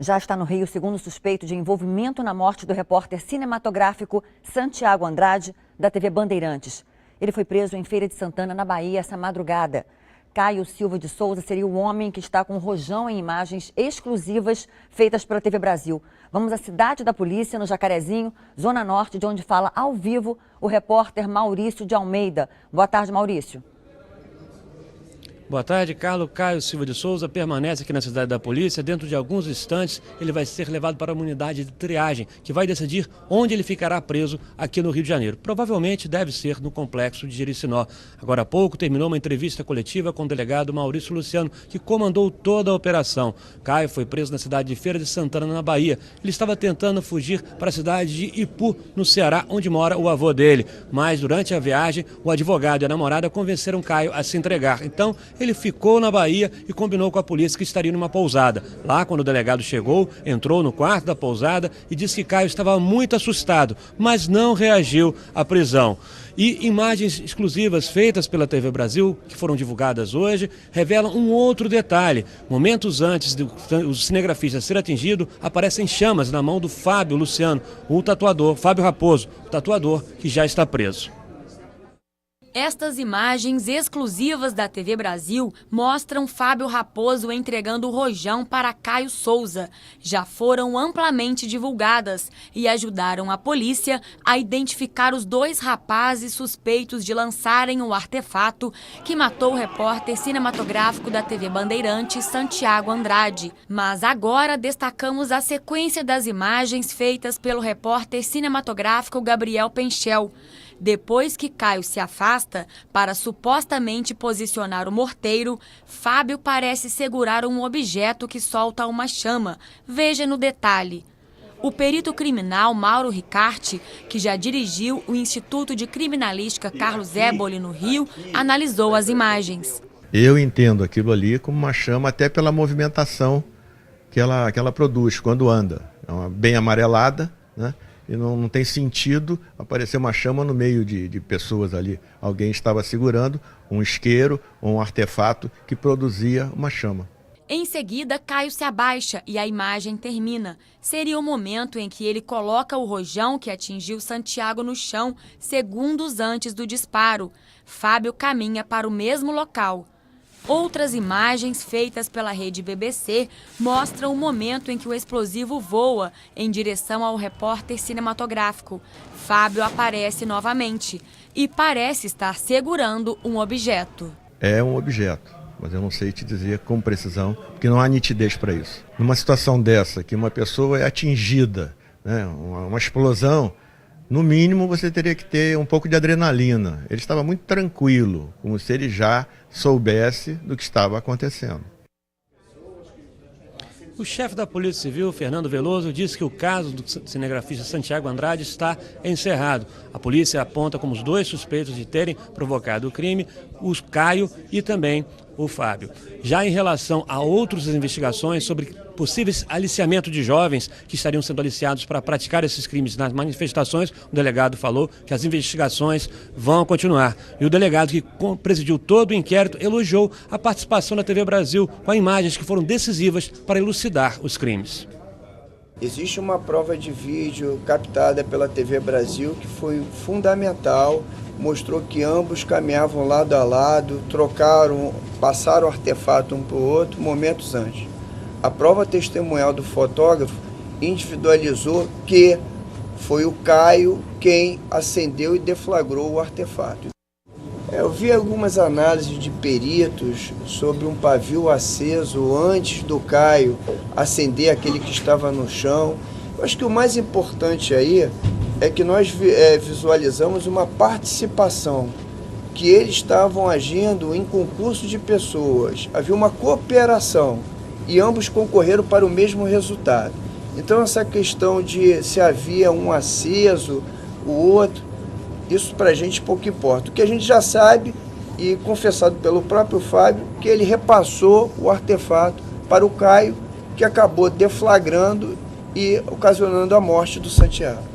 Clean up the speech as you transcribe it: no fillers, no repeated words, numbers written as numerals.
Já está no Rio o segundo suspeito de envolvimento na morte do repórter cinematográfico Santiago Andrade, da TV Bandeirantes. Ele foi preso em Feira de Santana, na Bahia, essa madrugada. Caio Silva de Souza seria o homem que está com o rojão em imagens exclusivas feitas pela TV Brasil. Vamos à cidade da polícia, no Jacarezinho, Zona Norte, de onde fala ao vivo o repórter Maurício de Almeida. Boa tarde, Maurício. Boa tarde, Carlos. Caio Silva de Souza permanece aqui na cidade da polícia. Dentro de alguns instantes, ele vai ser levado para uma unidade de triagem, que vai decidir onde ele ficará preso aqui no Rio de Janeiro. Provavelmente deve ser no complexo de Jericinó. Agora há pouco terminou uma entrevista coletiva com o delegado Maurício Luciano, que comandou toda a operação. Caio foi preso na cidade de Feira de Santana, na Bahia. Ele estava tentando fugir para a cidade de Ipu, no Ceará, onde mora o avô dele. Mas durante a viagem, o advogado e a namorada convenceram Caio a se entregar. Então, ele ficou na Bahia e combinou com a polícia que estaria numa pousada. Lá, quando o delegado chegou, entrou no quarto da pousada e disse que Caio estava muito assustado, mas não reagiu à prisão. E imagens exclusivas feitas pela TV Brasil, que foram divulgadas hoje, revelam um outro detalhe. Momentos antes do cinegrafista ser atingido, aparecem chamas na mão do Fábio Luciano, o tatuador, Fábio Raposo, o tatuador que já está preso. Estas imagens exclusivas da TV Brasil mostram Fábio Raposo entregando o rojão para Caio Souza. Já foram amplamente divulgadas e ajudaram a polícia a identificar os dois rapazes suspeitos de lançarem o artefato que matou o repórter cinematográfico da TV Bandeirantes, Santiago Andrade. Mas agora destacamos a sequência das imagens feitas pelo repórter cinematográfico Gabriel Penchel. Depois que Caio se afasta para supostamente posicionar o morteiro, Fábio parece segurar um objeto que solta uma chama. Veja no detalhe. O perito criminal Mauro Ricarte, que já dirigiu o Instituto de Criminalística Carlos Éboli no Rio, analisou as imagens. Eu entendo aquilo ali como uma chama até pela movimentação que ela produz quando anda. É uma bem amarelada, né? E não tem sentido aparecer uma chama no meio de pessoas ali. Alguém estava segurando um isqueiro ou um artefato que produzia uma chama. Em seguida, Caio se abaixa e a imagem termina. Seria o momento em que ele coloca o rojão que atingiu Santiago no chão, segundos antes do disparo. Fábio caminha para o mesmo local. Outras imagens feitas pela rede BBC mostram o momento em que o explosivo voa em direção ao repórter cinematográfico. Fábio aparece novamente e parece estar segurando um objeto. É um objeto, mas eu não sei te dizer com precisão, porque não há nitidez para isso. Numa situação dessa, que uma pessoa é atingida, né, uma explosão, no mínimo você teria que ter um pouco de adrenalina. Ele estava muito tranquilo, como se ele já soubesse do que estava acontecendo. O chefe da Polícia Civil, Fernando Veloso, disse que o caso do cinegrafista Santiago Andrade está encerrado. A polícia aponta como os dois suspeitos de terem provocado o crime, os Caio e também o Fábio. Já em relação a outras investigações sobre possíveis aliciamento de jovens que estariam sendo aliciados para praticar esses crimes nas manifestações, o delegado falou que as investigações vão continuar. E o delegado que presidiu todo o inquérito elogiou a participação da TV Brasil com imagens que foram decisivas para elucidar os crimes. Existe uma prova de vídeo captada pela TV Brasil que foi fundamental, mostrou que ambos caminhavam lado a lado, passaram o artefato um para o outro momentos antes. A prova testemunhal do fotógrafo individualizou que foi o Caio quem acendeu e deflagrou o artefato. Eu vi algumas análises de peritos sobre um pavio aceso antes do Caio acender aquele que estava no chão. Eu acho que o mais importante aí é que nós visualizamos uma participação, que eles estavam agindo em concurso de pessoas. Havia uma cooperação e ambos concorreram para o mesmo resultado. Então essa questão de se havia um aceso, o outro, isso para a gente pouco importa. O que a gente já sabe, e confessado pelo próprio Fábio, que ele repassou o artefato para o Caio, que acabou deflagrando e ocasionando a morte do Santiago.